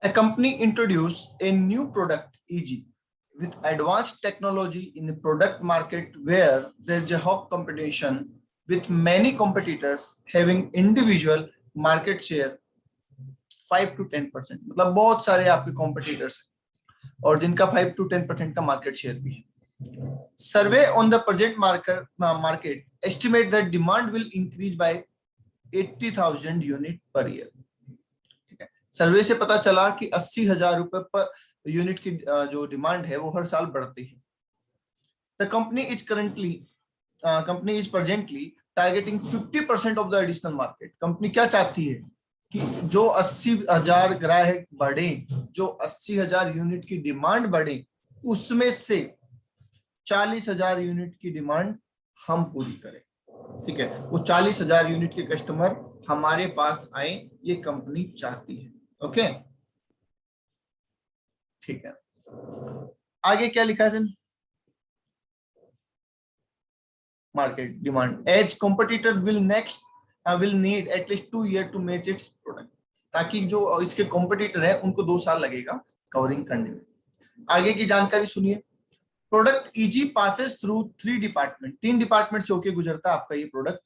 A company introduced a new product, e.g., with advanced technology in the product market where there is a hot competition with many competitors having individual market share 5 to 10%. मतलब बहुत सारे आपके competitors हैं और जिनका 5 to 10% का market share भी है. सर्वे on the present market estimate that demand will increase by 80,000 unit per year. ठीक है, सर्वे से पता चला कि 80,000 रुपए पर यूनिट की जो डिमांड है वो हर साल बढ़ती है. The company is presently targeting 50% of the additional market. Company क्या चाहती है कि जो 80,000 ग्राहक बढ़े, जो 80,000 यूनिट की डिमांड बढ़े, उसमें से 40,000 यूनिट की डिमांड हम पूरी करें. ठीक है, वो 40,000 यूनिट के कस्टमर हमारे पास आए, ये कंपनी चाहती है. ओके, ठीक है. आगे क्या लिखा है? Market demand as competitor will need at least 2 years to match its product. ताकि जो इसके कॉम्पिटिटर है उनको 2 साल लगेगा कवरिंग करने में. आगे की जानकारी सुनिए. Product easy passes through 3 department. 3 department से होके गुजरता है आपका ये product.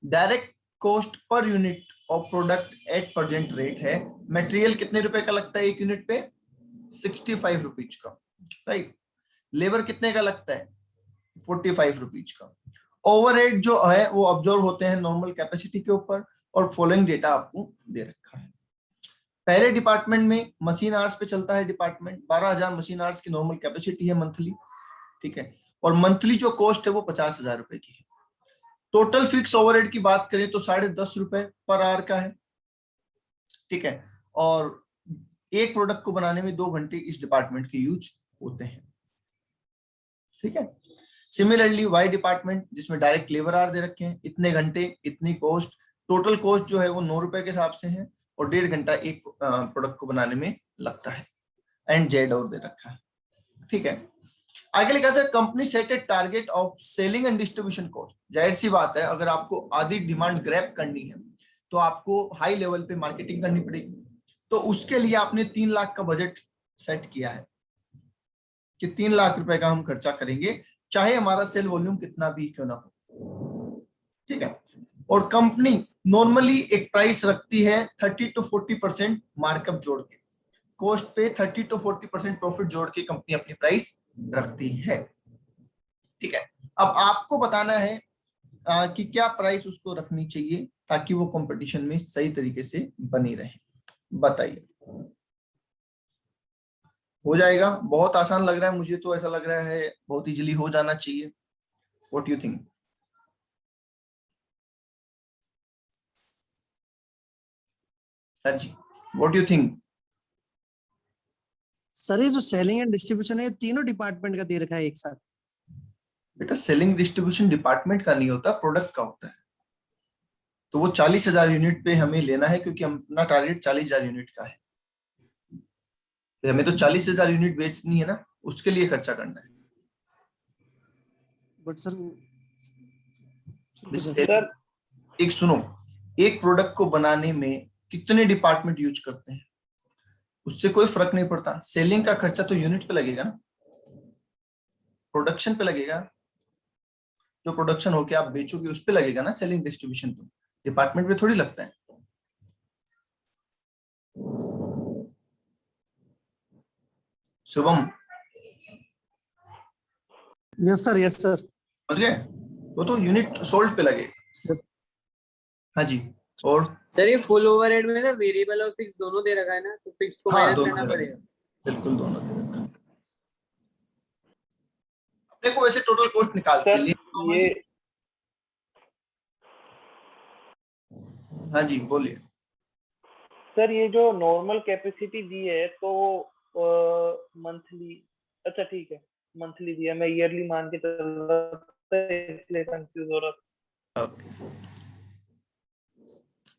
Direct cost per unit of product at present rate है. मटेरियल कितने रुपए का लगता है एक यूनिट पे? 65 रुपीज का. राइट. लेबर कितने का लगता है? 45 रुपीज का. ओवरहेड जो है वो ऑब्जर्व होते हैं नॉर्मल कैपेसिटी के ऊपर, और फॉलोइंग डेटा आपको दे रखा है. पहले डिपार्टमेंट में मशीन आवर्स पे चलता है डिपार्टमेंट. 12,000 मशीन आवर्स की नॉर्मल कैपेसिटी है मंथली. ठीक है, और मंथली जो कॉस्ट है वो 50,000 रुपए की है. टोटल फिक्स ओवरहेड की बात करें तो 10.5 रुपए पर आवर का है. ठीक है, और एक प्रोडक्ट को बनाने में 2 घंटे इस डिपार्टमेंट के यूज होते हैं. ठीक है. सिमिलरली वाई डिपार्टमेंट, जिसमें डायरेक्ट लेबर आवर दे रखे हैं, इतने घंटे इतनी कॉस्ट. टोटल कॉस्ट जो है वो 9 रुपए के हिसाब से है, और 1.5 घंटा एक प्रोडक्ट को बनाने में लगता है. एंड जेड और दे रखा है. ठीक है. आगे लिखा है company set A target of selling and distribution cost. जाहिर सी बात है, अगर आपको आधी डिमांड ग्रैब करनी है तो आपको हाई लेवल पे मार्केटिंग करनी पड़ेगी. तो उसके लिए आपने 3 लाख का बजट सेट किया है कि 3 लाख रुपए का हम खर्चा करेंगे, चाहे हमारा सेल वॉल्यूम कितना भी क्यों ना हो. ठीक है. और कंपनी नॉर्मली एक प्राइस रखती है 30 to 40% मार्कअप जोड़ के. कॉस्ट पे 30 to 40% प्रॉफिट जोड़ के कंपनी अपनी प्राइस रखती है. ठीक है. अब आपको बताना है कि क्या प्राइस उसको रखनी चाहिए ताकि वो कंपटीशन में सही तरीके से बनी रहे. बताइए. हो जाएगा? बहुत आसान लग रहा है मुझे तो. ऐसा लग रहा है बहुत इजीली हो जाना चाहिए. What you think? हाँ जी, व्हाट यू थिंक? सर ये जो सेलिंग एंड डिस्ट्रीब्यूशन है, तीनों डिपार्टमेंट का दे रखा है एक साथ. बेटा सेलिंग डिस्ट्रीब्यूशन डिपार्टमेंट का नहीं होता, प्रोडक्ट का होता है. तो वो 40,000 यूनिट पे हमें लेना है, क्योंकि अपना टारगेट 40,000 यूनिट का है. तो हमें तो 40,000 यूनिट बेचनी है ना, उसके लिए खर्चा करना है. बट सर एक सुनो, एक प्रोडक्ट को बनाने में कितने डिपार्टमेंट यूज करते हैं उससे कोई फर्क नहीं पड़ता. सेलिंग का खर्चा तो यूनिट पे लगेगा ना, प्रोडक्शन पे लगेगा. जो प्रोडक्शन होके आप बेचोगे उस पे लगेगा ना सेलिंग डिस्ट्रीब्यूशन. तो डिपार्टमेंट पे थोड़ी लगता है. Shubham? Yes sir, yes sir. समझ गए? वो तो यूनिट सोल्ड पे लगेगा. हाँ जी. और सर ये फुल ओवरहेड में ना वेरिएबल और फिक्स दोनों दे रखा है ना, तो फिक्स को माइनस करना पड़ेगा. बिल्कुल दोनों दे रखा है. अपने को वैसे टोटल कॉस्ट निकालते हैं ये. हाँ जी बोलिए. सर ये जो नॉर्मल कैपेसिटी दी है तो मंथली, अच्छा ठीक है मंथली दिया, मैं ईयरली मान के चल रहा था इसलिए कंफ्यूज हो रहा था.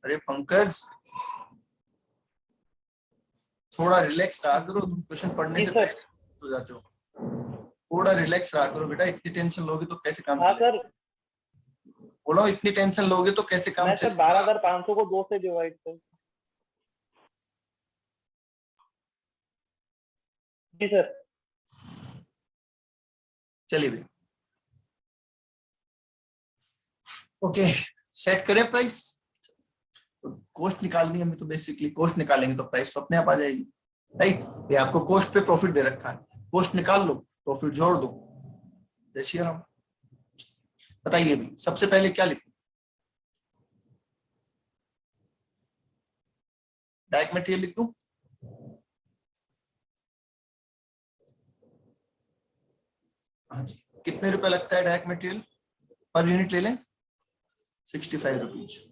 अरे पंकज थोड़ा रिलैक्स रहा करो, तुम क्वेश्चन पढ़ने से पहले हो जाते हो. थोड़ा रिलैक्स रहा करो बेटा. इतनी टेंशन लोगे तो कैसे काम चलेगा? सर बोलो, इतनी टेंशन लोगे तो कैसे काम चलेगा? 12,500 को 2 से डिवाइड कर. जी सर। चलिए भाई, ओके, सेट करें प्राइस। कॉस्ट निकालनी है हमें, तो बेसिकली कॉस्ट निकालेंगे तो प्राइस तो अपने आप आ जाएगी, राइट। ये आपको कॉस्ट पे प्रॉफिट दे रखा है, कॉस्ट निकाल लो, प्रॉफिट जोड़ दो, जैसे हम बताइए भी। सबसे पहले क्या लिखूं, डायरेक्ट मटेरियल लिख दूं? हाँ जी, कितने रुपए लगता है डायरेक्ट मटेरियल पर यूनिट? ले लें 65 रुपीज।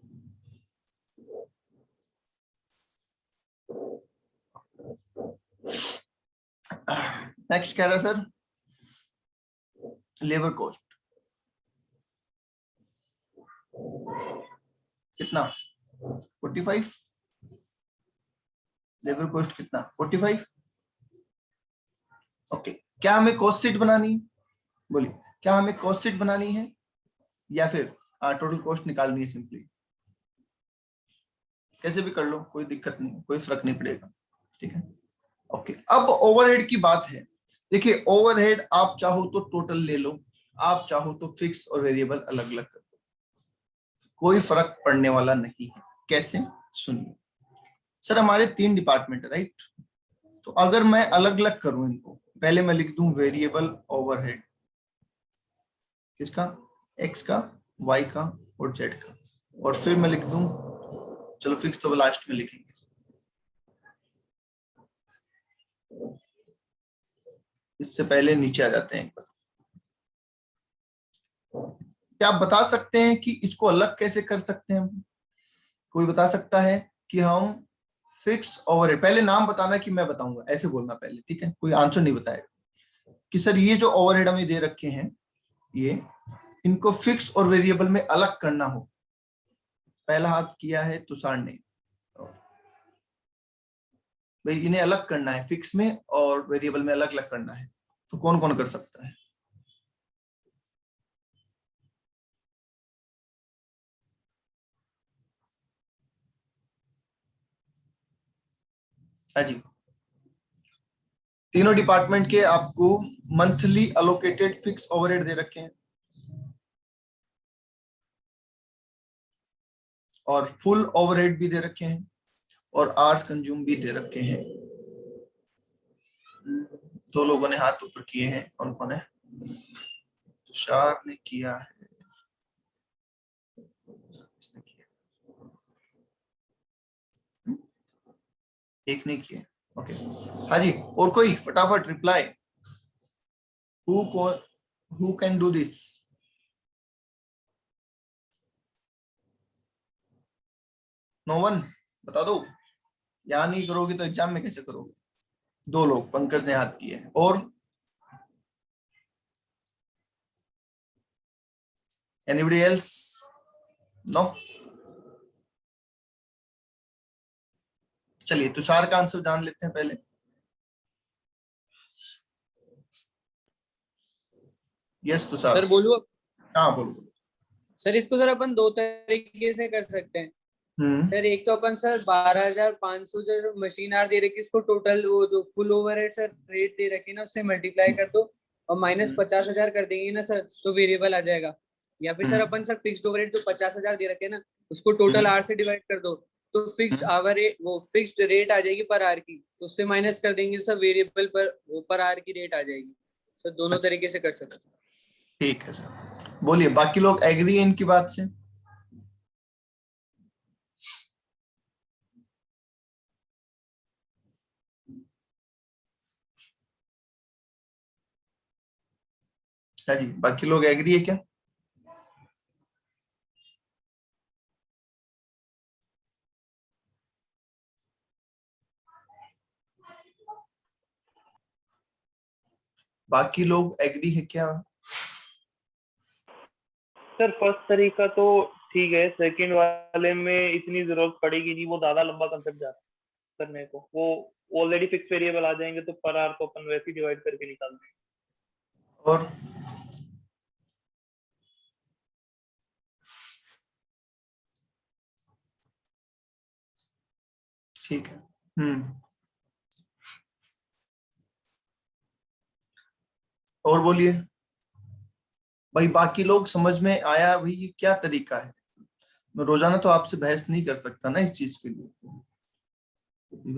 नेक्स्ट कह रहा सर लेबर कॉस्ट कितना? 45। लेबर कॉस्ट कितना? 45। ओके, क्या हमें कॉस्ट शीट बनानी है? बोलिए, क्या हमें कॉस्ट शीट बनानी है या फिर टोटल कॉस्ट निकालनी है सिंपली? कैसे भी कर लो, कोई दिक्कत नहीं, कोई फर्क नहीं पड़ेगा, ठीक है। ओके, अब ओवरहेड की बात है। देखिए, ओवरहेड आप चाहो तो टोटल ले लो, आप चाहो तो फिक्स और वेरिएबल अलग अलग कर दो, कोई फर्क पड़ने वाला नहीं है। कैसे? सुनिए सर, हमारे 3 डिपार्टमेंट है, राइट। तो अगर मैं अलग अलग करूं इनको, पहले मैं लिख दूं वेरिएबल ओवरहेड, किसका? एक्स का, वाई का और जेड का। और फिर मैं लिख दूं, चलो फिक्स तो लास्ट में लिखेंगे, इससे पहले नीचे आ जाते हैं एक बार। क्या आप बता सकते हैं कि इसको अलग कैसे कर सकते हैं हम? कोई बता सकता है कि हम फिक्स ओवरहेड, पहले नाम बताना कि मैं बताऊंगा, ऐसे बोलना पहले, ठीक है। कोई आंसर नहीं बताएगा कि सर ये जो ओवरहेड हमें दे रखे हैं, ये इनको फिक्स और वेरिएबल में अलग करना हो। पहला हाथ किया है तुषार ने, भाई इन्हें अलग करना है, फिक्स में और वेरिएबल में अलग अलग करना है, तो कौन कौन कर सकता है? हाँ जी, तीनों डिपार्टमेंट के आपको मंथली अलोकेटेड फिक्स ओवरहेड दे रखे हैं और फुल ओवरहेड भी दे रखे हैं और आवर्स कंज्यूम भी दे रखे हैं। 2 लोगों ने हाथ ऊपर किए हैं, कौन कौन है? तुषार ने किया है, किसने किया? एक ने किया, ओके। हाँ जी, और कोई फटाफट reply, who can do this? No one? बता दो, यहाँ नहीं करोगे तो एग्जाम में कैसे करोगे? 2 लोग, पंकज ने हाथ किए हैं, और एनीबडी एल्स? नो? चलिए तुषार का आंसर जान लेते हैं पहले। यस तुषार। सर बोलूं अब? हाँ बोलो। सर इसको सर अपन दो तरीके से कर सकते हैं। सर एक तो अपन सर 12,500 जो मशीन आर दे रखी इसको टोटल वो जो फुल ओवरहेड सर रेट दे रखी ना उससे मल्टीप्लाई कर दो और माइनस 50,000 कर देंगे ना सर तो वेरिएबल आ जाएगा। या फिर सर अपन सर फिक्स्ड ओवरहेड जो 50,000 दे रखे ना उसको टोटल आर से डिवाइड कर दो तो फिक्स्ड आवर वो फिक्स्ड रेट आ जाएगी पर आर की, तो उससे माइनस कर देंगे सर वेरिएबल पर आर की रेट आ जाएगी। सर दोनों तरीके से कर सकते हैं। ठीक है सर, बोलिए बाकी लोग एग्री है इनकी बात से? हाँ जी, बाकी लोग एग्री है क्या? बाकी लोग एग्री है क्या? सर फर्स्ट तरीका तो ठीक है, सेकंड वाले में इतनी जरूरत पड़ेगी नहीं, वो ज्यादा लंबा कंसेप्ट जा करने को, वो ऑलरेडी फिक्स वेरिएबल आ जाएंगे तो पर आवर तो अपन वैसे ही डिवाइड करके निकाल देंगे। और ठीक है। और बोलिए भाई, बाकी लोग समझ में आया भाई ये क्या तरीका है? मैं रोजाना तो आपसे बहस नहीं कर सकता ना इस चीज के लिए,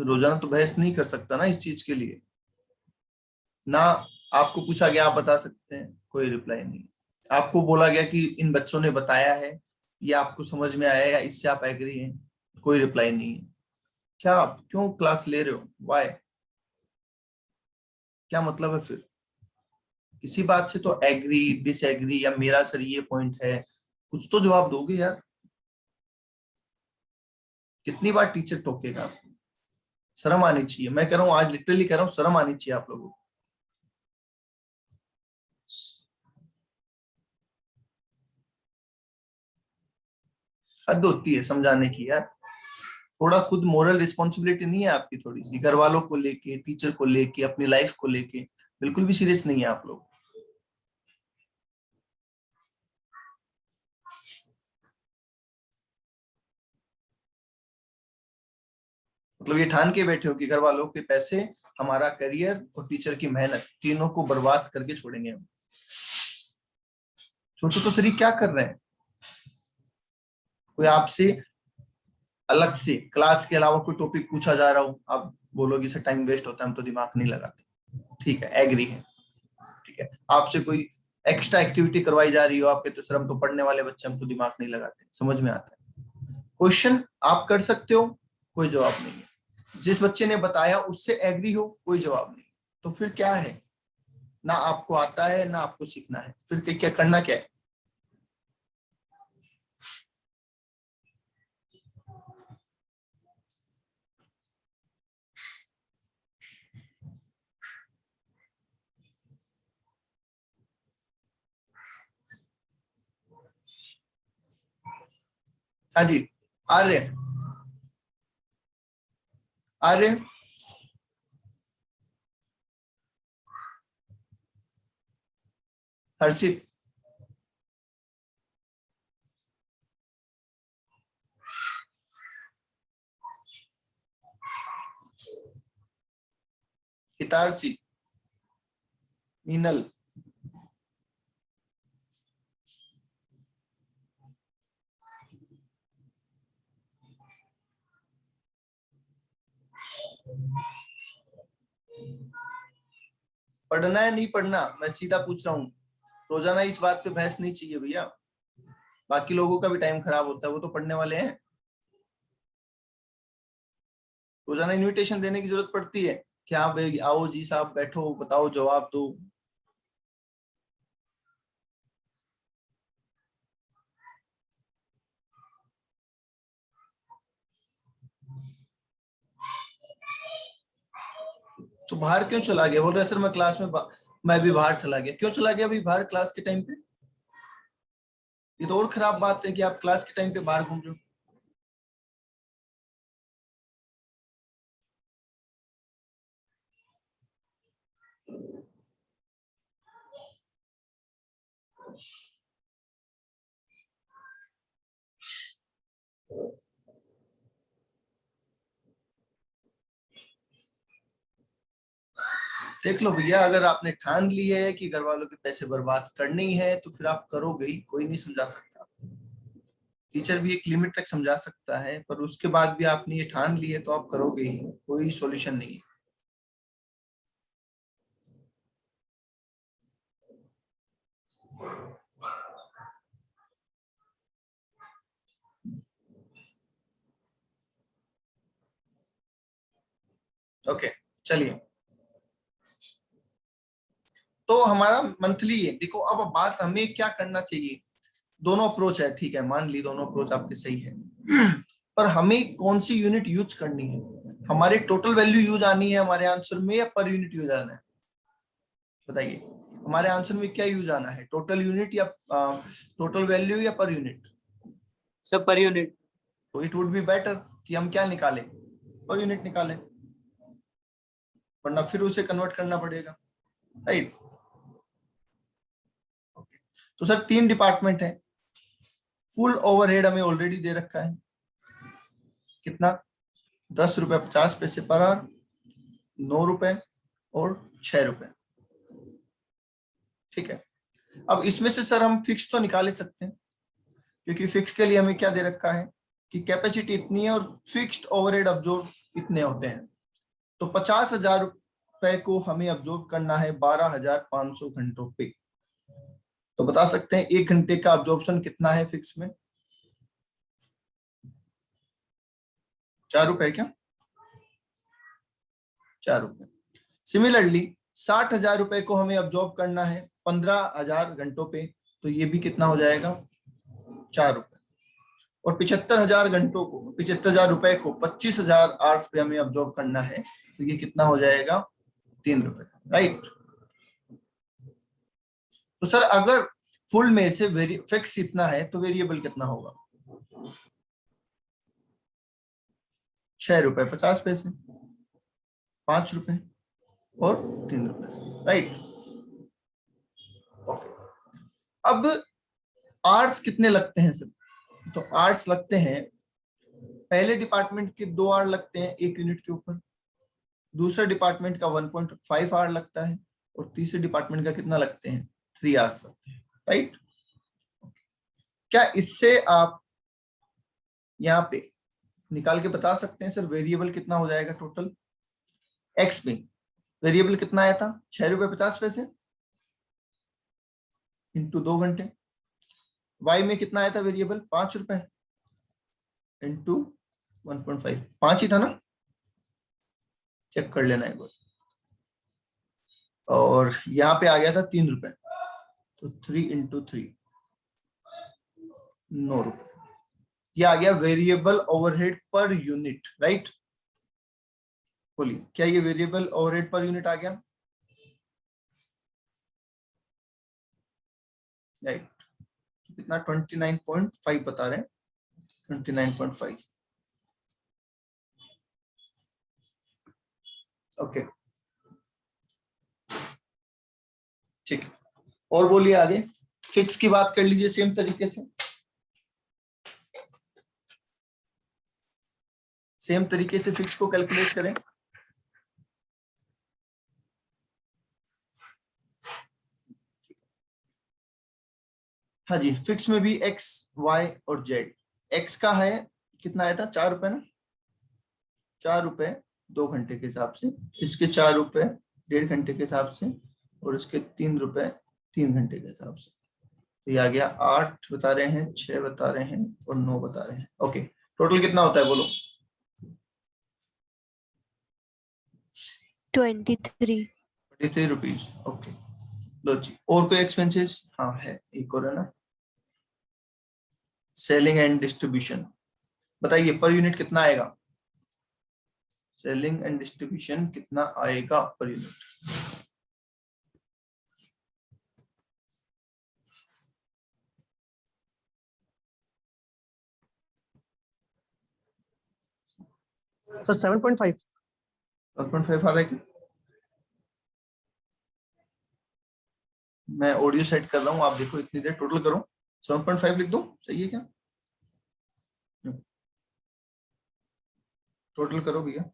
रोजाना तो बहस नहीं कर सकता ना इस चीज के लिए ना। आपको पूछा गया आप बता सकते हैं, कोई रिप्लाई नहीं। आपको बोला गया कि इन बच्चों ने बताया है, ये आपको समझ में आया या इससे आप एग्री हैं, कोई रिप्लाई नहीं है। क्या आप क्यों क्लास ले रहे हो? वाई? क्या मतलब है फिर? किसी बात से तो एग्री डिसएग्री या मेरा सर ये पॉइंट है, कुछ तो जवाब दोगे यार। कितनी बार टीचर टोकेगा आपको? शर्म आनी चाहिए। मैं कह रहा हूँ, आज लिटरली कह रहा हूँ, शर्म आनी चाहिए आप लोगों को। हद होती है समझाने की यार। थोड़ा खुद मोरल रिस्पॉन्सिबिलिटी नहीं है आपकी? थोड़ी सी घर वालों को लेके, टीचर को लेके, अपनी लाइफ को लेके बिल्कुल भी सीरियस नहीं है आप लोग। मतलब ये ठान के बैठे हो कि घर वालों के पैसे, हमारा करियर और टीचर की मेहनत तीनों को बर्बाद करके छोड़ेंगे हम। सोचो तो सही, क्या कर रहे हैं? कोई आपसे अलग से क्लास के अलावा कोई टॉपिक पूछा जा रहा हो, आप बोलोगे सर टाइम वेस्ट होता है, हम तो दिमाग नहीं लगाते। ठीक है, एग्री है, ठीक है। आपसे कोई एक्स्ट्रा एक्टिविटी करवाई जा रही हो, आपके तो सर हम तो पढ़ने वाले बच्चे, हम तो दिमाग नहीं लगाते, समझ में आता है। क्वेश्चन आप कर सकते हो, कोई जवाब नहीं है। जिस बच्चे ने बताया उससे एग्री हो, कोई जवाब नहीं। तो फिर क्या है? ना आपको आता है ना आपको सीखना है, फिर क्या करना क्या है? हाँ जी, आर्य, आर्य, हर्षित, हितारसी, मीनल, पढ़ना है नहीं पढ़ना, मैं सीधा पूछ रहा हूँ। रोजाना इस बात पे बहस नहीं चाहिए भैया। बाकी लोगों का भी टाइम खराब होता है, वो तो पढ़ने वाले हैं। रोजाना इनविटेशन देने की जरूरत पड़ती है कि हाँ भाई आओ जी साहब, बैठो, बताओ, जवाब दो। तो बाहर क्यों चला गया? बोल रहे सर मैं क्लास में मैं भी बाहर चला गया। क्यों चला गया भाई बाहर क्लास के टाइम पे? ये तो और खराब बात है कि आप क्लास के टाइम पे बाहर घूम रहे हो। देख लो भैया, अगर आपने ठान ली है कि घर वालों के पैसे बर्बाद करने ही है तो फिर आप करोगे ही, कोई नहीं समझा सकता। टीचर भी एक लिमिट तक समझा सकता है, पर उसके बाद भी आपने ये ठान ली है तो आप करोगे ही, कोई सॉल्यूशन नहीं है। ओके, चलिए। तो हमारा मंथली है, देखो अब बात हमें क्या करना चाहिए। दोनों अप्रोच है, ठीक है, मान ली दोनों अप्रोच आपके सही है। पर हमें कौन सी यूनिट यूज करनी है? हमारे टोटल वैल्यू यूज आनी है हमारे आंसर में, या पर यूनिट यूज आना है? बताइए, हमारे आंसर में क्या यूज आना है? टोटल यूनिट या टोटल वैल्यू या पर यूनिट? सब पर यूनिट। तो इट वुड बी बेटर कि हम क्या निकालें, पर यूनिट निकालें, वरना फिर उसे कन्वर्ट करना पड़ेगा, राइट? तो सर 3 डिपार्टमेंट है। फुल ओवरहेड हमें ऑलरेडी दे रखा है, कितना? 10 रुपए 50 पैसे पर आवर, 9 रुपए और 6 रुपए। ठीक है। अब इसमें से सर हम फिक्स तो निकाल ही सकते हैं, क्योंकि फिक्स के लिए हमें क्या दे रखा है कि कैपेसिटी इतनी है और फिक्स्ड ओवरहेड अब्जॉर्ब इतने होते हैं। तो 50,000 रुपए को हमें अब्जॉर्ब करना है 12,500 घंटों पे। तो बता सकते हैं 1 घंटे का अब्जॉर्प्शन कितना है फिक्स में? 4 रुपए क्या? 4 रुपए। सिमिलरली 60,000 रुपए को हमें अब्जॉर्ब करना है 15,000 घंटों पे, तो ये भी कितना हो जाएगा? 4 रुपए। और 75,000 घंटों को, 75,000 रुपए को 25,000 आवर्स पे हमें अब्जॉर्ब करना है, तो ये कितना हो जाएगा? 3 रुपए, राइट। तो सर अगर फुल में से फिक्स इतना है तो वेरिएबल कितना होगा? 6 रुपए 50 पैसे, 5 रुपए और 3 रुपए, राइट। अब आर्ट्स कितने लगते हैं सर? तो आर्ट्स लगते हैं, पहले डिपार्टमेंट के 2 आर लगते हैं 1 यूनिट के ऊपर, दूसरे डिपार्टमेंट का 1.5 आर लगता है, और तीसरे डिपार्टमेंट का कितना लगते हैं? 3 आवर्स लगते हैं, राइट। क्या इससे आप यहाँ पे निकाल के बता सकते हैं सर वेरिएबल कितना हो जाएगा टोटल? एक्स में वेरिएबल कितना आया था? 6 रुपए 50 पैसे इंटू 2 घंटे। वाई में कितना आया था वेरिएबल? 5 रुपए इंटू 1.5, 5 ही था ना? चेक कर लेना एक बार। और यहाँ पे आ गया था 3 रुपए, तो 3 इंटू 3 9 रुपए। ये आ गया variable overhead per unit, right. बोलिए क्या ये वेरिएबल ओवरहेड पर यूनिट आ गया? राइट। कितना? 29.5 बता रहे हैं, 29.5। ओके ठीक है। और बोलिए आगे, फिक्स की बात कर लीजिए सेम तरीके से। सेम तरीके से फिक्स को कैलकुलेट करें। हाँ जी, फिक्स में भी एक्स, वाई और जेड। एक्स का है कितना आया था? 4 रुपए ना? 4 रुपए 2 घंटे के हिसाब से, इसके 4 रुपए 1.5 घंटे के हिसाब से, और इसके 3 रुपए 3 घंटे के हिसाब से। तो ये आ गया 8 बता रहे हैं, 6 बता रहे हैं और 9 बता रहे हैं। ओके, टोटल कितना होता है बोलो? 23 रुपीज। ओके लो जी। और कोई एक्सपेंसेस? हाँ है, एक और है ना, सेलिंग एंड डिस्ट्रीब्यूशन। बताइए पर यूनिट कितना आएगा? सेलिंग एंड डिस्ट्रीब्यूशन कितना आएगा पर यूनिट? सर 7.5। 7.5 आ रहा है क्या? मैं ऑडियो सेट कर रहा हूँ, आप देखो इतनी देर टोटल करो। 7.5 लिख दो, सही है क्या? टोटल करो भैया।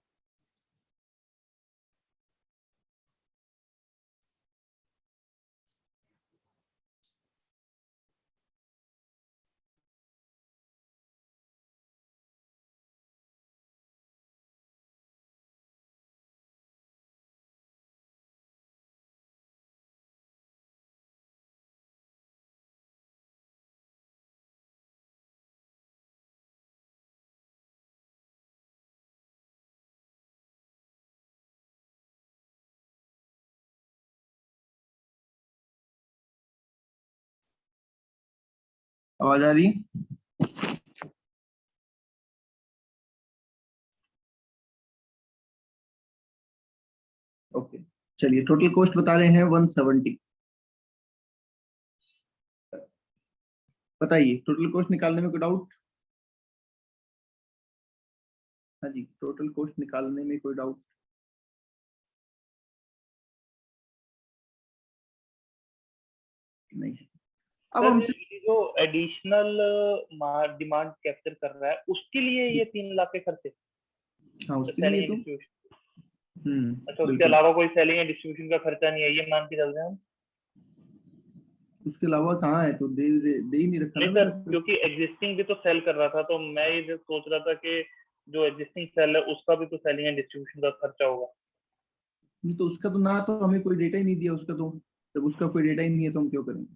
आवाज आ रही है? ओके चलिए, टोटल कॉस्ट बता रहे हैं 170। बताइए टोटल कॉस्ट निकालने में कोई डाउट? हाँ जी, टोटल कॉस्ट निकालने में कोई डाउट नहीं है। अब सर हम ये जो एडिशनल डिमांड कैप्चर कर रहा है उसके लिए ये 3 लाख के खर्चे? हाँ उसके लिए सेलिंग तो एंड डिस्ट्रीब्यूशन। अच्छा, उसके बिल्कुल। अलावा कोई सेलिंग एंड डिस्ट्रीब्यूशन का खर्चा नहीं है, ये मान के चल रहे हैं हम? उसके अलावा कहाँ है? तो दे ही नहीं रखा नहीं ना सर, क्योंकि एग्जिस्टिंग भी तो सेल कर रहा था, तो मैं ये जो सोच रहा था कि जो एग्जिस्टिंग सेल है उसका भी तो सेलिंग एंड डिस्ट्रीब्यूशन का खर्चा होगा। नहीं तो उसका तो ना, तो हमें कोई डेटा ही नहीं दिया उसका, तो जब उसका कोई डेटा ही नहीं है तो हम क्यों करेंगे?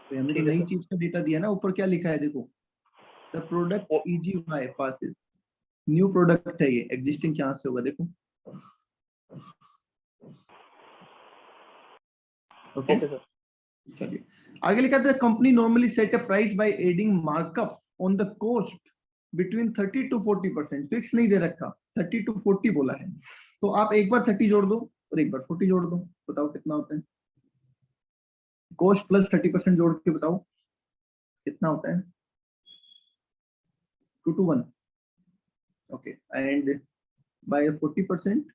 तो हमें तो ठीक है नई सर। चीज का डेटा दिया ना। ऊपर क्या लिखा है देखो, द प्रोडक्ट ओ- EGY पासिस, न्यू प्रोडक्ट है ये, एग्जिस्टिंग कहाँ से होगा देखो। Okay okay sir. चलिए आगे लिखा था, company normally set a price by adding markup on the cost between 30 to 40%। Fix नहीं दे रखा, 30 to 40 बोला है, तो आप एक बार 30 जोड़ दो और एक बार 40 जोड़ दो, बताओ कितना होता है? कॉस्ट प्लस 30% जोड़ के बताओ कितना होता है? 2 to 1। Okay, and by 40%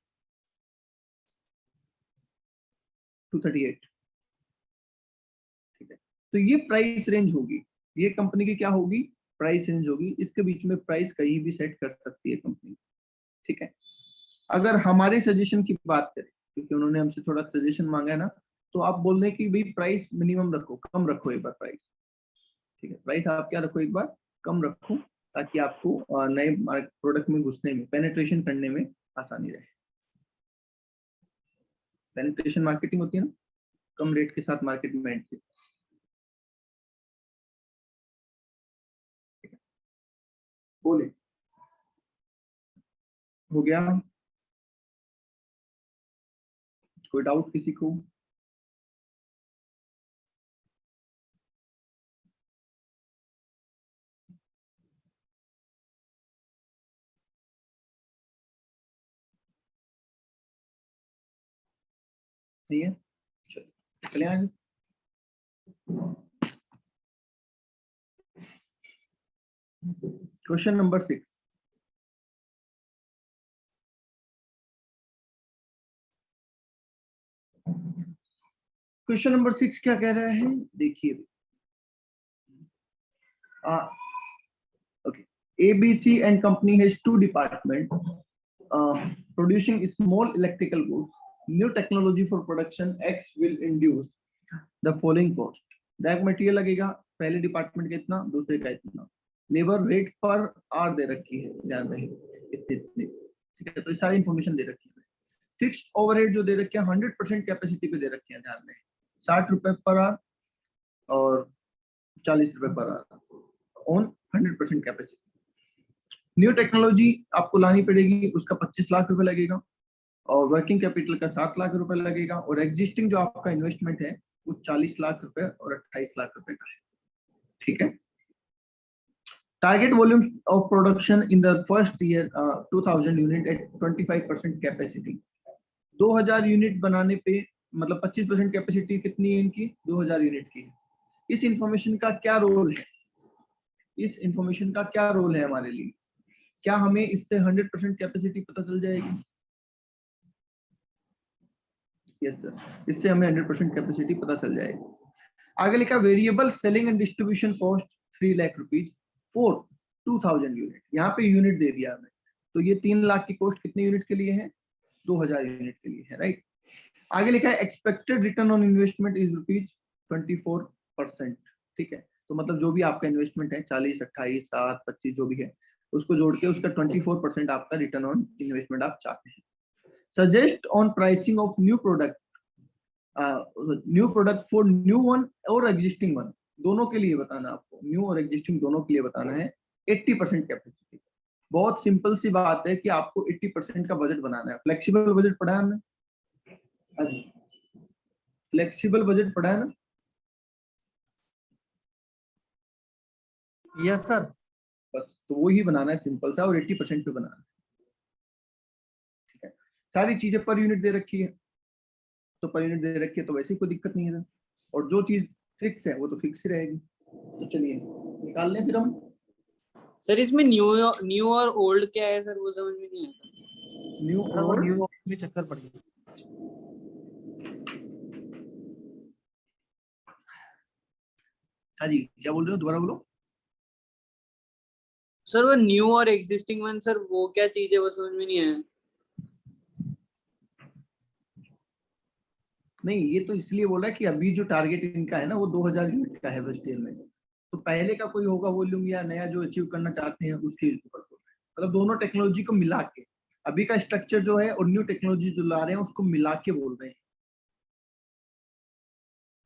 to 38। ठीक है, तो ये प्राइस रेंज होगी, ये कंपनी की क्या होगी? प्राइस रेंज होगी। इसके बीच में प्राइस कहीं भी सेट कर सकती है कंपनी। ठीक है, अगर हमारे सजेशन की बात करें, क्योंकि उन्होंने हमसे थोड़ा सजेशन मांगा है ना, तो आप बोल रहे हैं कि भाई प्राइस मिनिमम रखो, कम रखो एक बार प्राइस। ठीक है, प्राइस आप क्या रखो, एक बार कम रखो, ताकि आपको नए प्रोडक्ट में घुसने में, पेनिट्रेशन करने में आसानी रहे। पेनिट्रेशन मार्केटिंग होती है ना, कम रेट के साथ मार्केट में एंट्री। बोले हो गया? कोई डाउट किसी को? नहीं है? चलिए आगे। Question number 6। क्वेश्चन नंबर 6 क्या कह रहा है, देखिए। Okay. ABC and company has two departments producing small electrical goods. New technology for production X will induce the following cost. Direct material लगेगा, पहले डिपार्टमेंट का इतना, दूसरे का इतना। लेबर रेट पर आर दे रखी है, ध्यान रहे इतने इतने। ठीक है, तो सारी इंफॉर्मेशन दे रखी है। फिक्स्ड ओवरहेड जो दे रखे हैं 100% कैपेसिटी पे दे रखे हैं, ध्यान रहे 60 रुपए पर आर और 40 रुपए पर are on 100% capacity. New technology आपको लानी पड़ेगी, उसका 25 लाख रुपए लगेगा, और वर्किंग कैपिटल का 7 लाख रुपए लगेगा, और एग्जिस्टिंग जो आपका इन्वेस्टमेंट है वो 40 लाख रुपए और 28 लाख रुपए का है। ठीक है, target volume of production in the first year 2000 unit at 25% capacity. 2000 unit बनाने पे मतलब 25% कैपेसिटी कितनी है इनकी? 2000 यूनिट की है। इस इंफॉर्मेशन का क्या रोल है? इस इंफॉर्मेशन का क्या रोल है हमारे लिए? क्या हमें इससे 100% कैपेसिटी पता चल जाएगी? यस सर, इससे हमें 100% कैपेसिटी पता चल जाएगी। आगे लिखा variable selling and distribution cost 3 lakh rupees for 2000 unit. यहाँ पे यूनिट दे दिया हमें, तो ये 3 लाख की कॉस्ट कितने यूनिट के लिए है? 2000 यूनिट के लिए है, राइट। आगे लिखा है expected return on investment is rupees 24%। ठीक है, तो मतलब जो भी आपका इन्वेस्टमेंट है 40, 28, 7, 25 जो भी है, उसको जोड़ के उसका 24% आपका रिटर्न ऑन इन्वेस्टमेंट आप चाहते हैं। Suggest on pricing of new product, new product for new one और एग्जिस्टिंग वन, दोनों के लिए बताना आपको, न्यू और एग्जिस्टिंग दोनों के लिए बताना है। 80% कैपेसिटी। बहुत सिंपल सी बात है कि आपको 80% का बजट बनाना है। फ्लेक्सिबल बजट पढ़ा है हमने, फ्लेक्सिबल बजट पढ़ा है ना? Yes sir. बस तो वो ही बनाना है, सिंपल सा, और 80% पे बनाना है। ठीक है, सारी चीजें पर यूनिट दे रखी है, तो पर यूनिट दे रखी है तो वैसे ही कोई दिक्कत नहीं है, और जो चीज फिक्स है वो तो फिक्स ही रहेगी। तो चलिए निकाल लें फिर हम। सर इसमें न्यू और ओल्ड क्या है सर, वो समझ में नहीं आता। न्यू सर वो और न्यू में चक्कर पड़ गया। हाँ जी, क्या बोल रहे हो, दोबारा बोलो। सर वो न्यू और एग्जिस्टिंग वन, सर वो क्या चीज है, वो समझ में नहीं आया। नहीं, ये तो इसलिए बोल रहा है कि अभी जो टारगेट इनका है ना वो 2000 यूनिट का है फर्स्ट ईयर में, तो पहले का कोई होगा वॉल्यूम या नया जो अचीव करना चाहते हैं उसके ऊपर बोल रहे हैं। मतलब दोनों टेक्नोलॉजी को मिला के, अभी का स्ट्रक्चर जो है और न्यू टेक्नोलॉजी जो ला रहे हैं उसको मिला के बोल रहे हैं।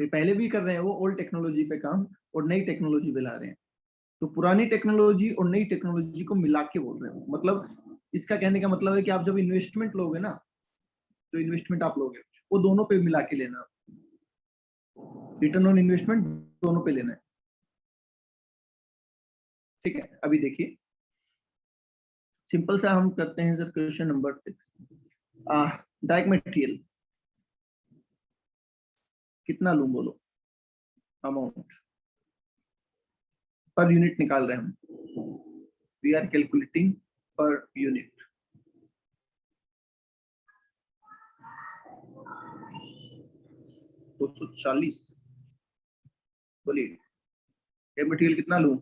तो पहले भी कर रहे हैं वो ओल्ड टेक्नोलॉजी पे काम और नई टेक्नोलॉजी पे ला रहे हैं, तो पुरानी टेक्नोलॉजी और नई टेक्नोलॉजी को मिला के बोल रहे हैं। मतलब इसका कहने का मतलब है कि आप जब इन्वेस्टमेंट लोगे ना, जो इन्वेस्टमेंट आप लोगे वो दोनों पे मिला के लेना, रिटर्न ऑन इन्वेस्टमेंट दोनों पे लेना है। ठीक है, अभी देखिए सिंपल सा हम करते हैं sir question number 6। Direct material कितना लूं बोलो, अमाउंट पर यूनिट निकाल रहे हैं हम, we are calculating per unit. दो 240, बोलिए मटेरियल कितना लूं,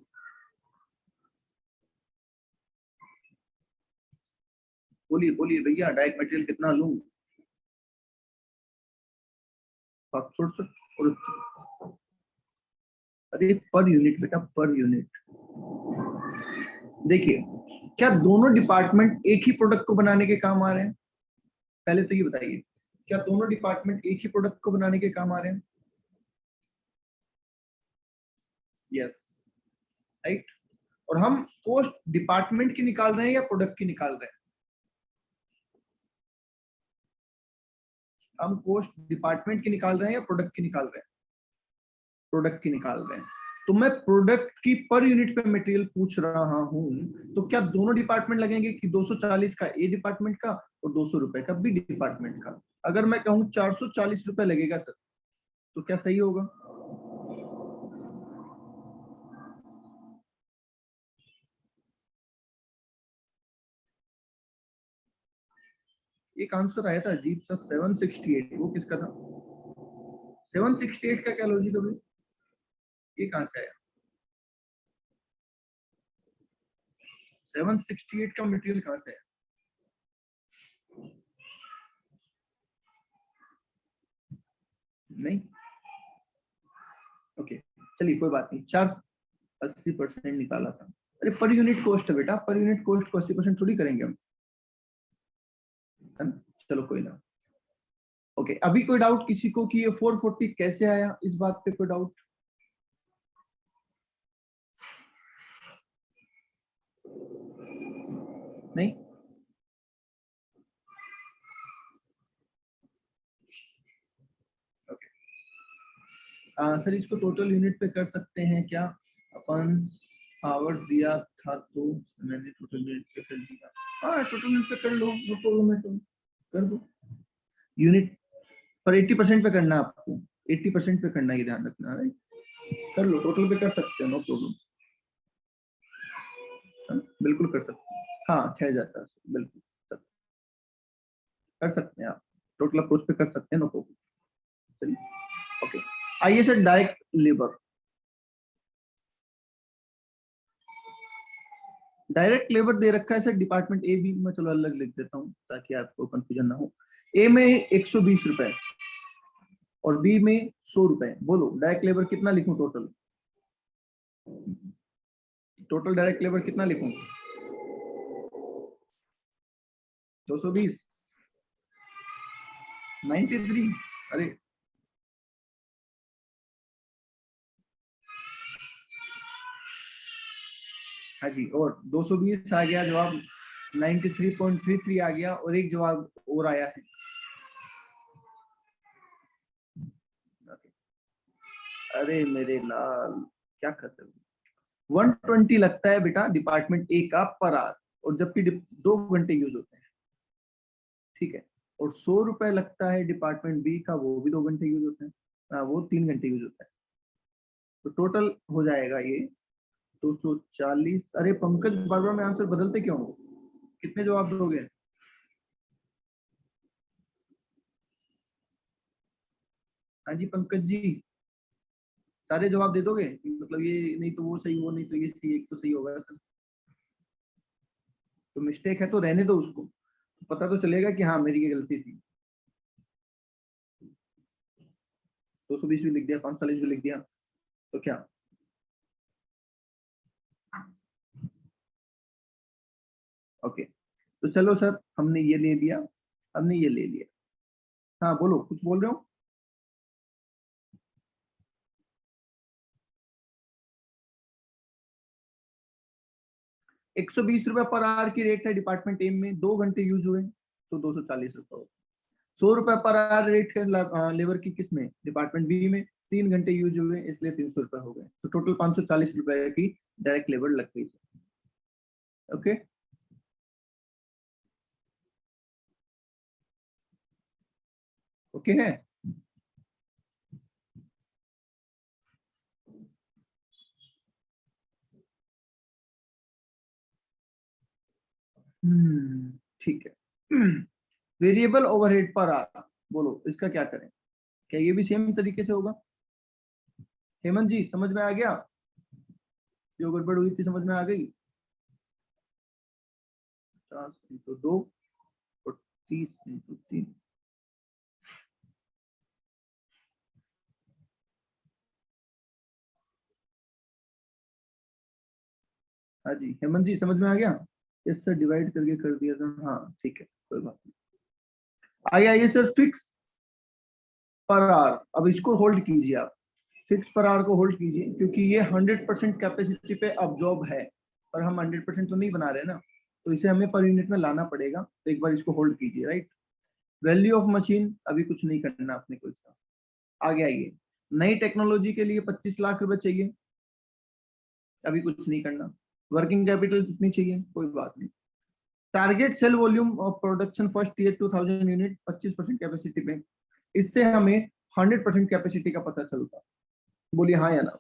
बोलिए बोलिए भैया डायरेक्ट मटेरियल कितना लूं। अरे पर यूनिट बेटा, पर यूनिट। देखिए क्या दोनों डिपार्टमेंट एक ही प्रोडक्ट को बनाने के काम आ रहे हैं? पहले तो ये बताइए, क्या दोनों डिपार्टमेंट एक ही प्रोडक्ट को बनाने के काम आ रहे हैं? Yes, right. और हम कॉस्ट डिपार्टमेंट की निकाल रहे हैं या प्रोडक्ट की निकाल रहे हैं? हम कॉस्ट डिपार्टमेंट की निकाल रहे हैं या प्रोडक्ट की निकाल रहे हैं? प्रोडक्ट की निकाल रहे हैं। तो मैं प्रोडक्ट की पर यूनिट पे मटेरियल पूछ रहा हूं, तो क्या दोनों डिपार्टमेंट लगेंगे कि 240 का ए डिपार्टमेंट का और 200 रुपए का बी डिपार्टमेंट का? अगर मैं कहूं 440 रुपए लगेगा सर, तो क्या सही होगा? एक आंसर आया था अजीब सा 768, वो किसका था? 768 का क्या लॉजिक है? ये कहां से आया? 768 का मटेरियल कहां से आया? नहीं, ओके चलिए कोई बात नहीं, 80% निकाला था। अरे पर यूनिट कॉस्ट है बेटा, पर यूनिट कॉस्ट को 80% थोड़ी करेंगे हम, है ना? चलो कोई ना। ओके, अभी कोई डाउट किसी को कि ये 440 कैसे आया, इस बात पे कोई डाउट? नहीं? ओके, सर इसको टोटल यूनिट पे कर सकते हैं क्या? अपन आवर्स दिया था तो मैंने टोटल यूनिट पे कर दिया। हाँ टोटल यूनिट पे कर लो, नो प्रॉब्लम है, तो कर दो। यूनिट पर 80% पे करना है आपको, 80% पे करना है, ये ध्यान रखना है। कर लो, टोटल पे कर सकते हो, नो प्रॉब्लम, बिल्कुल कर सकते हैं। हाँ 6000 बिल्कुल कर सकते हैं आप, टोटल अप्रोच पे कर सकते हैं, नो प्रॉब्लम। चलिए ओके, आइए sir direct labour. Direct labour दे रखा है सर डिपार्टमेंट ए बी में, चलो अलग लिख देता हूँ ताकि आपको कंफ्यूजन ना हो। ए में 120 रुपए और बी में 100 रुपए। बोलो डायरेक्ट लेबर कितना लिखूं टोटल? टोटल डायरेक्ट लेबर कितना लिखूं? 220, 93। अरे हाँ जी, और 220 आ गया जवाब, 93.33 आ गया, और एक जवाब और आया है। अरे मेरे लाल क्या खत्म, 120 लगता है बेटा डिपार्टमेंट ए का पर आवर, और जबकि 2 घंटे यूज होते हैं, ठीक है। और 100 रुपए लगता है डिपार्टमेंट बी का, वो भी 2 घंटे यूज होते हैं, वो 3 घंटे यूज होता है। तो टोटल हो जाएगा ये 240। अरे पंकज बार बार में आंसर बदलते क्यों? कितने जवाब दोगे? हाँ जी पंकज जी, सारे जवाब दे दोगे? मतलब ये नहीं तो वो सही, वो नहीं तो ये सही, एक तो सही होगा सर। तो मिस्टेक है तो रहने दो उसको, पता तो चलेगा कि हाँ मेरी ये गलती थी। 220 भी लिख दिया, 540 भी लिख दिया, तो क्या? ओके, तो चलो सर, हमने ये ले लिया, हमने ये ले लिया। हाँ बोलो, कुछ बोल रहे हो? ₹120 पर आवर की रेट है डिपार्टमेंट ए में, 2 घंटे यूज हुए तो ₹240 हो। ₹100 पर आवर रेट है लेबर की किस में? डिपार्टमेंट बी में, 3 घंटे यूज हुए इसलिए ₹300 हो गए, तो टोटल ₹540 की डायरेक्ट लेबर लग गई। ओके, ओके है। ठीक है। वेरिएबल ओवरहेड पर आवर, बोलो इसका क्या करें? क्या ये भी सेम तरीके से होगा? हेमंत जी समझ में आ गया? जो गड़बड़ हुई थी समझ में आ गई? 50 into 2 और 30 into 3। हाँ जी हेमंत जी समझ में आ गया? इससे डिवाइड करके कर दिया था। हाँ ठीक है, कोई बात नहीं। आइए सर, फिक्स पर आवर, अब इसको होल्ड कीजिए आप, फिक्स पर आवर को होल्ड कीजिए, क्योंकि ये 100% कैपेसिटी पे अब्जॉर्ब है, और हम 100% तो नहीं बना रहे ना, तो इसे हमें पर यूनिट में लाना पड़ेगा। तो एक बार इसको होल्ड कीजिए, राइट। वैल्यू ऑफ मशीन, अभी कुछ नहीं करना आपने कुछ। आगे आइए, नई टेक्नोलॉजी के लिए 25 लाख रुपए चाहिए, अभी कुछ नहीं करना। वर्किंग कैपिटल कितनी चाहिए, कोई बात नहीं। Target sale volume of production first year 2000 unit, 25% capacity पे, इससे हमें 100% कैपेसिटी का पता चलता। बोलिए हाँ या ना।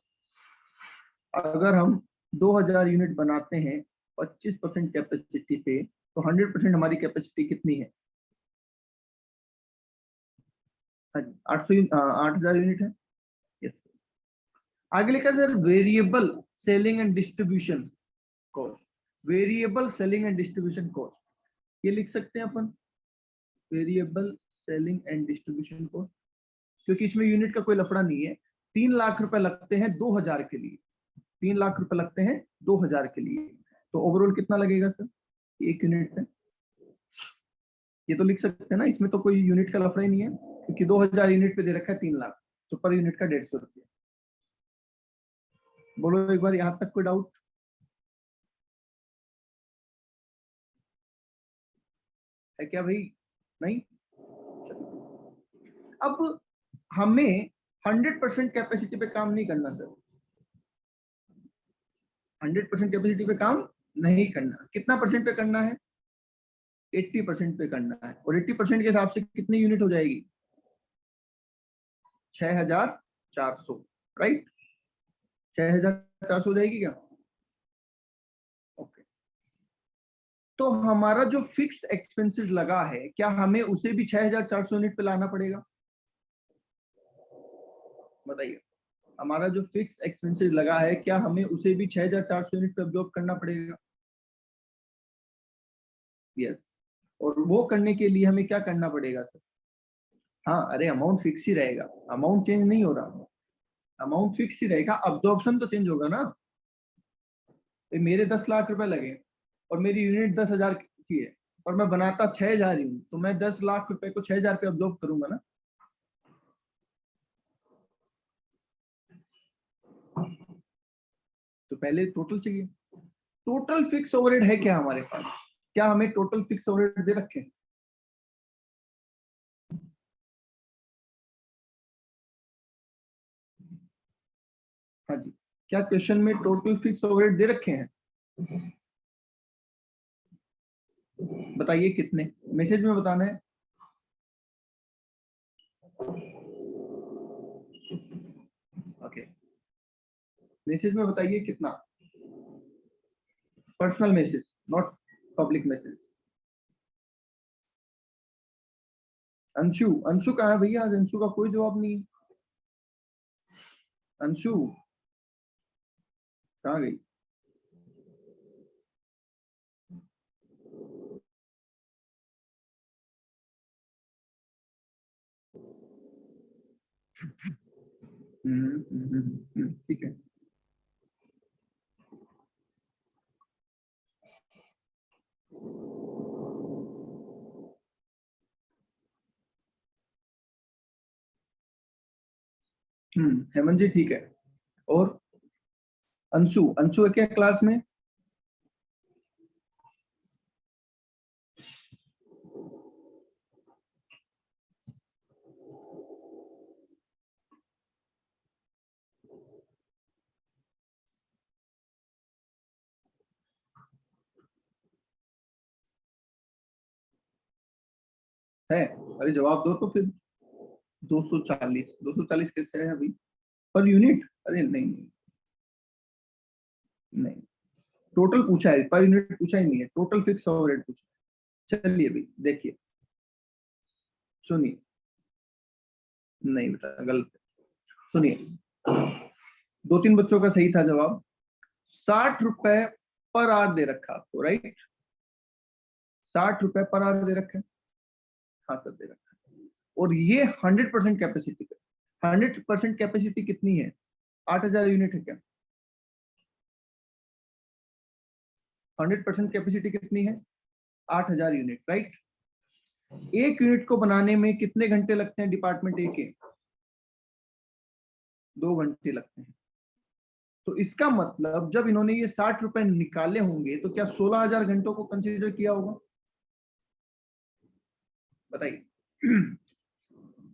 अगर हम 2000 यूनिट बनाते हैं 25% कैपेसिटी पे, तो 100% हमारी कैपेसिटी कितनी है? हाँ जी, 8000 यूनिट है। यस। आगे लिखा sir, variable selling and distribution cost, variable selling and distribution cost, ये लिख सकते हैं अपन, variable selling and distribution cost, क्योंकि इसमें यूनिट का कोई लफड़ा नहीं है। 3 लाख रुपए लगते हैं 2000 के लिए, 3 लाख रुपए लगते हैं 2000 के लिए, तो ओवरऑल कितना लगेगा सर एक यूनिट पे? ये तो लिख सकते हैं ना, इसमें तो कोई यूनिट का लफड़ा ही नहीं है, क्योंकि 2000 यूनिट पे दे रखा है 3 लाख, तो पर यूनिट का 150 रुपया। बोलो एक बार, यहां तक कोई डाउट है क्या भाई? नहीं? अब हमें 100% कैपेसिटी पे काम नहीं करना सर, 100% कैपेसिटी पे काम नहीं करना। कितना परसेंट पे करना है? 80% पे करना है, और 80% के हिसाब से कितनी यूनिट हो जाएगी? 6400, राइट। 6400 हो जाएगी क्या? ओके, तो हमारा जो फिक्स एक्सपेंसेस लगा है, क्या हमें उसे भी 6400 यूनिट पे लाना पड़ेगा? बताइए, हमारा जो फिक्स एक्सपेंसेस लगा है, क्या हमें उसे भी 6400 यूनिट पे अब्जॉर्ब करना पड़ेगा? यस। और वो करने के लिए हमें क्या करना पड़ेगा सर? हाँ, अरे अमाउंट फिक्स ही रहेगा, अमाउंट चेंज नहीं हो रहा, अमाउंट फिक्स ही रहेगा, अब्जॉर्प्शन तो चेंज होगा ना। मेरे 10 लाख रुपए लगे और मेरी यूनिट 10,000 की है, और मैं बनाता 6,000 ही हूँ, तो मैं 10 लाख रुपए को 6,000 पे अब्जॉर्ब करूंगा ना। तो पहले टोटल चाहिए, टोटल फिक्स ओवरहेड है क्या हमारे पास? क्या हमें टोटल फिक्स ओवरहेड दे रखे हैं? हाँ जी, क्या क्वेश्चन में टोटल फिक्स ओवरहेड दे रखे हैं? बताइए कितने, मैसेज में बताना है। ओके, मैसेज में बताइए कितना, personal message, not public message. Anshu, Anshu कहाँ है भैया? आज अंशु का कोई जवाब नहीं है। अंशु कहाँ गई? ठीक है। हेमंत जी ठीक है। और अंशु, अंशु है क्या क्लास में? है? अरे जवाब दो तो फिर। 240 कैसे है अभी पर यूनिट? अरे नहीं नहीं नहीं, टोटल पूछा है, पर यूनिट पूछा ही नहीं है, टोटल फिक्स ओवरहेड पूछा। चलिए भाई देखिए, सुनिए, नहीं बेटा गलत, सुनिए, 2-3 बच्चों का सही था जवाब। 60 रुपए पर आवर दे रखा आपको, राइट? 60 रुपए पर आवर दे रखा है, हाँ सर दे रखा है। और ये 100% कैपेसिटी है। 100% कैपेसिटी कितनी है? 8000 यूनिट है क्या? 100% कैपेसिटी कितनी है? 8000 यूनिट, राइट? एक यूनिट को बनाने में कितने घंटे लगते हैं डिपार्टमेंट ए के? 2 घंटे लगते हैं। तो इसका मतलब जब इन्होंने ये 60 रुपए निकाले होंगे तो क्या 16,000 घंटों को कंसीडर किया होगा? बताइए।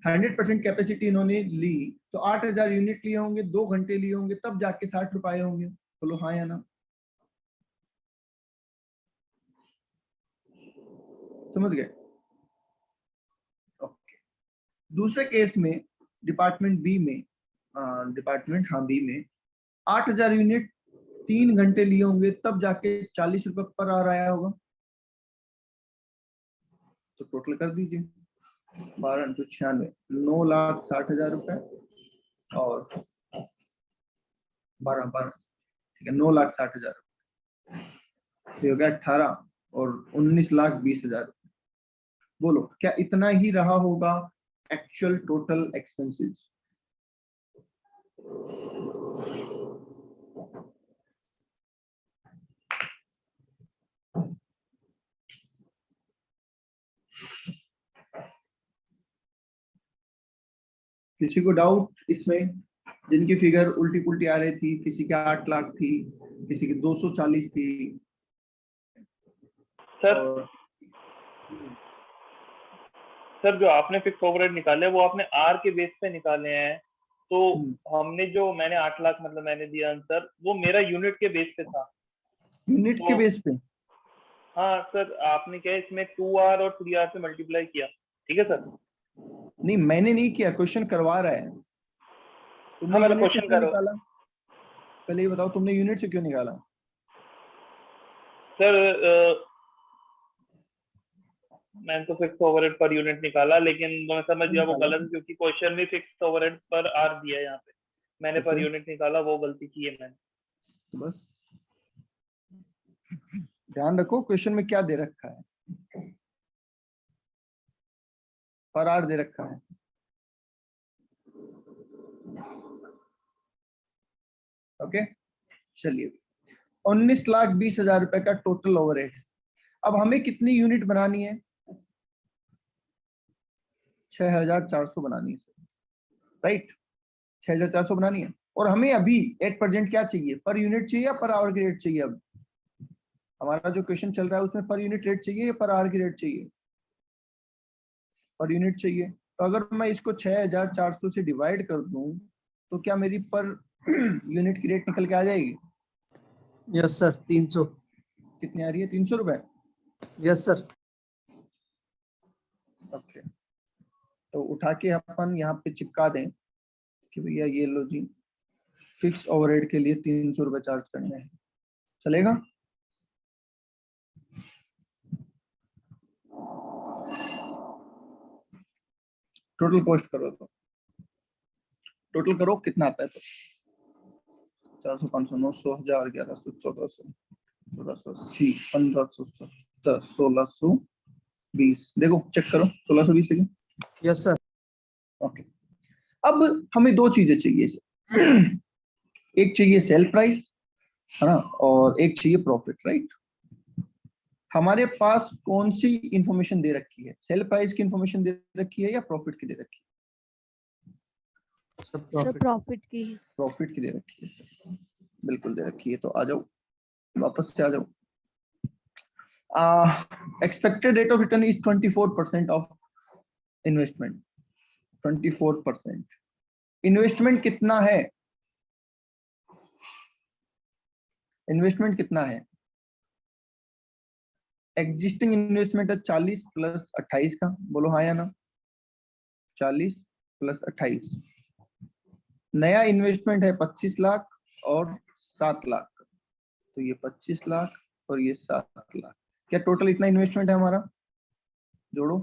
100% कैपेसिटी इन्होंने ली तो 8000 यूनिट लिए होंगे, 2 घंटे लिए होंगे, तब जाके 60 रुपए होंगे। बोलो हाँ या ना? समझ गए? ओके। दूसरे केस में डिपार्टमेंट बी में, बी में 8000 यूनिट 3 घंटे लिए होंगे, तब जाके 40 रुपए पर आवर आया होगा। तो टोटल कर दीजिए, 12 × 96, 9,60,000 रुपए और 12 ठीक है, 9,60,000 रुपए हो गया 18 और 19,20,000। बोलो क्या इतना ही रहा होगा एक्चुअल टोटल एक्सपेंसेस? किसी को डाउट इसमें? जिनकी फिगर उल्टी पुल्टी आ रही थी, किसी के 8 लाख थी, किसी की 240 थी। सर जो आपने फिक्स ओवरहेड निकाले वो आपने आर के बेस पे निकाले हैं, तो हमने जो मैंने 8 लाख मतलब मैंने दिया आंसर, वो मेरा यूनिट के बेस पे था। यूनिट के बेस पे? हाँ सर, आपने क्या इसमें 2R और 3R से मल्टीप्लाई किया, ठीक है सर? नहीं मैंने नहीं किया, क्वेश्चन करवा रहा है। तुमने हाँ, यूनिट से क्यों निकाला? पहले ये बताओ, तुमने यूनिट से क्यों निकाला? सर मैंने तो फिक्स ओवरहेड पर यूनिट निकाला, लेकिन मैं समझ गया वो गलत है, क्योंकि क्वेश्चन में फिक्स ओवरहेड पर आर दिया है, यहाँ पे मैंने पर यूनिट निकाला, वो गलती की है मैंने। बस ध्यान रखो क्वेश्चन में क्या दे रखा है, पर आर दे रखा है। ओके चलिए, 19,20,000 रुपए का टोटल ओवरहेड है। अब हमें कितनी यूनिट बनानी है? 6,400 बनानी है, राइट? 6,400 बनानी है। और हमें अभी एट प्रेजेंट क्या चाहिए? पर यूनिट चाहिए या पर आवर की रेट चाहिए? अब हमारा जो क्वेश्चन चल रहा है उसमें पर यूनिट रेट चाहिए या पर आवर की रेट चाहिए? पर यूनिट चाहिए। तो अगर मैं इसको 6,400 से डिवाइड कर दूं तो क्या मेरी पर यूनिट की रेट निकल के आ जाएगी? Yes sir, 300। कितनी आ रही है? 300 रुपए। Yes sir. ओके, तो उठा के अपन यहाँ पे चिपका दें कि भैया ये लो जी, फिक्स ओवरहेड के लिए 300 रुपए चार्ज करने हैं, चलेगा? टोटल कॉस्ट करो, तो टोटल करो कितना आता है? तो 400, 500, 900, 1000, 1100, 1400, 1480, 1570, 1620। देखो चेक करो, 1620 देखो। Yes sir. ओके, अब हमें दो चीजें चाहिए, एक चाहिए सेल प्राइस, है ना, और एक चाहिए प्रॉफिट, राइट। हमारे पास कौन सी इंफॉर्मेशन दे रखी है, सेल प्राइस की इंफॉर्मेशन दे रखी है या प्रॉफिट की दे रखी है? सर प्रॉफिट की। प्रॉफिट की दे रखी है, बिल्कुल दे रखी है। तो आ जाओ, वापस से आ जाओ। Expected rate of return is 24% of investment. 24%। Investment कितना है? इन्वेस्टमेंट कितना है? एग्जिस्टिंग इन्वेस्टमेंट है 40 प्लस 28 का, बोलो हाँ या ना। 40 प्लस 28। नया इन्वेस्टमेंट है 25 लाख और 7 लाख, तो ये 25 लाख और ये 7 लाख, क्या टोटल इतना इन्वेस्टमेंट है हमारा? जोड़ो।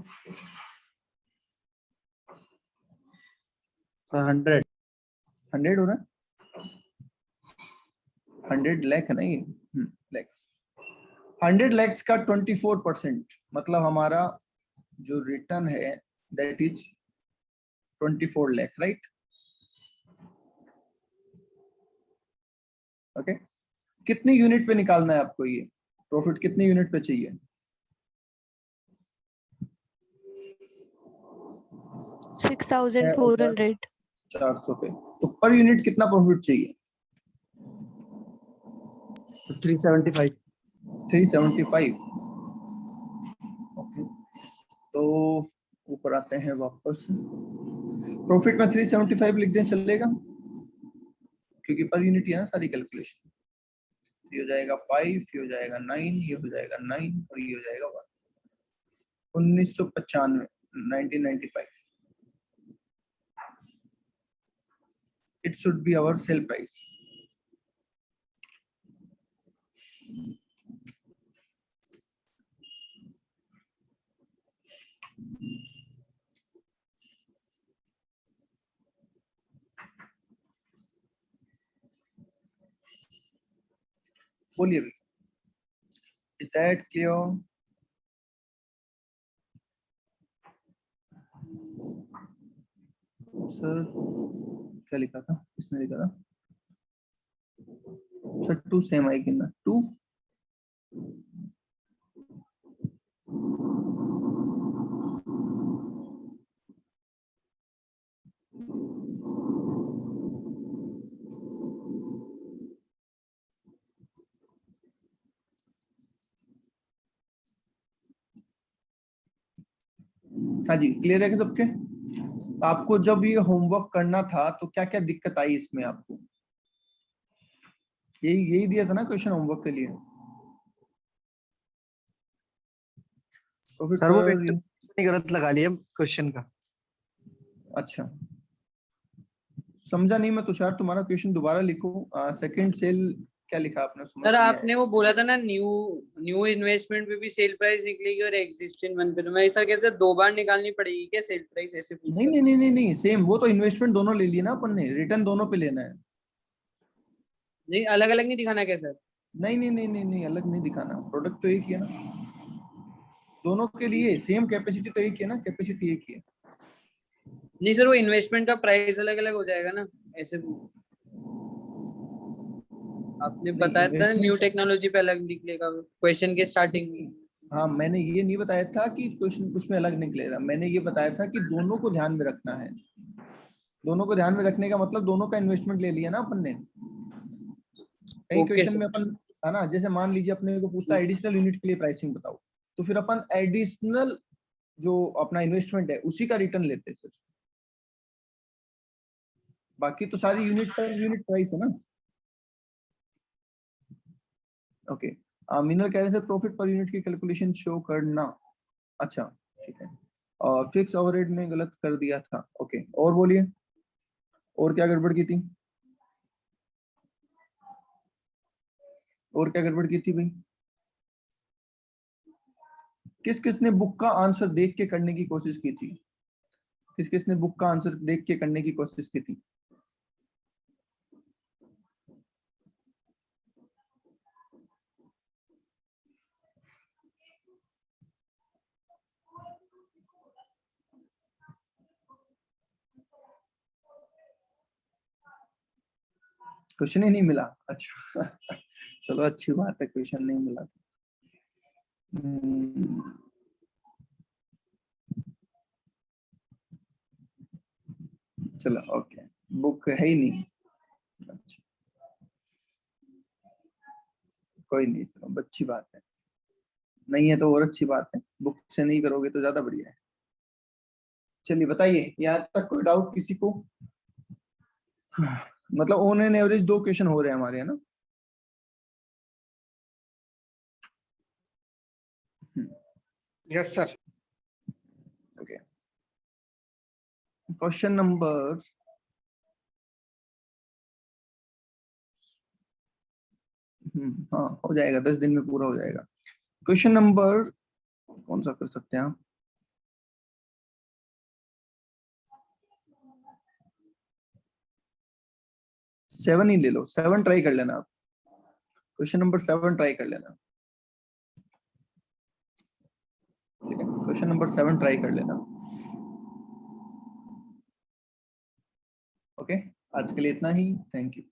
100 100 हो रहा है, 100 लाख है ना ये, लाख। 100 lakhs का 24%, मतलब हमारा जो रिटर्न है that is 24 lakh, right. Okay, कितनी यूनिट पे निकालना है आपको ये प्रॉफिट, कितनी यूनिट पे चाहिए? 6,400। 400 पे। तो पर यूनिट कितना प्रॉफिट चाहिए? 375। 375। ओके, तो ऊपर आते हैं वापस। प्रॉफिट में 375 लिख दें, चलेगा? क्योंकि पर यूनिट है ना सारी कैलकुलेशन। ये हो जाएगा 5, ये हो जाएगा 9, ये हो जाएगा 9 और ये हो जाएगा 1। 1995, 1995। It should be our sale price. बोलिए, is that clear? सर क्या लिखा था इसमें? लिखा था सर 2 सेम आई कि ना 2। हाँ जी, क्लियर है कि सबके? आपको जब ये होमवर्क करना था तो क्या क्या दिक्कत आई इसमें आपको? यही दिया था ना क्वेश्चन होमवर्क के लिए। सर वो गलत लगा लिया क्वेश्चन का। अच्छा, समझा नहीं मैं तुषार, तुम्हारा क्वेश्चन दोबारा लिखो। सेकंड सेल क्या लिखा आपने? समझ सर नहीं आपने आया। वो बोला था ना, न्यू इन्वेस्टमेंट पे भी सेल प्राइस निकलेगी और एग्जिस्टिंग वन पे, तो मैं ऐसा कहता दो बार निकालनी पड़ेगी क्या सेल प्राइस, ऐसे पूछ नहीं नहीं नहीं नहीं नहीं, सेम। वो तो इन्वेस्टमेंट दोनों ले लिए ना अपन ने, रिटर्न दोनों पे लेना है। नहीं, अलग अलग नहीं दिखाना क्या सर? नहीं नहीं नहीं नहीं नहीं, अलग नहीं दिखाना, प्रोडक्ट तो एक ही है ना, दोनों के लिए सेम कैपेसिटी तो एक ही है ना, कैपेसिटी एक ही है। नहीं सर, वो इन्वेस्टमेंट का प्राइस अलग अलग हो जाएगा ना, ऐसे आपने नहीं, बताया था न्यू इन्वेस्टमेंट, टेक्नोलॉजी पे अलग निकलेगा क्वेश्चन के स्टार्टिंग में। हाँ मैंने ये नहीं बताया था कि क्वेश्चन उसमें अलग निकलेगा, मैंने ये बताया था कि दोनों को ध्यान में रखना है। दोनों को ध्यान में रखने का मतलब दोनों का इन्वेस्टमेंट ले लिया ना अपन ने। कई ओके क्वेश्चन सर। में अपन, है ना, जैसे मान लीजिए अपने को पूछता है एडिशनल यूनिट के लिए प्राइसिंग बताओ, तो फिर अपन एडिशनल जो अपना इन्वेस्टमेंट है उसी का रिटर्न लेते हैं। बाकी तो सारी यूनिट पर यूनिट प्राइस है ना। ओके, मिनल कह रहे थे प्रॉफिट पर यूनिट की कैलकुलेशन शो करना। अच्छा ठीक है, और फिक्स ओवरहेड में गलत कर दिया था। ओके, और बोलिए, और क्या गड़बड़ की थी? और क्या गड़बड़ की थी भाई? किस किस ने बुक का आंसर देख के करने की कोशिश की थी? किस किस ने बुक का आंसर देख के करने की कोशिश की थी? क्वेश्चन ही नहीं मिला, अच्छा चलो अच्छी बात है, क्वेश्चन नहीं मिला। चलो ओके, बुक है ही नहीं, अच्छा कोई नहीं, चलो अच्छी बात है, नहीं है तो और अच्छी बात है, बुक से नहीं करोगे तो ज्यादा बढ़िया है। चलिए बताइए, यहाँ तक कोई डाउट किसी को? मतलब ऑन एन एवरेज 2 क्वेश्चन हो रहे हैं हमारे, है ना? Yes sir. Okay, question number हाँ हो जाएगा, 10 दिन में पूरा हो जाएगा। क्वेश्चन नंबर कौन सा कर सकते हैं आप? सेवन ही ले लो, 7 ट्राई कर लेना आप, क्वेश्चन नंबर 7 ट्राई कर लेना, ठीक है, क्वेश्चन नंबर 7 ट्राई कर लेना। ओके, आज के लिए इतना ही, थैंक यू।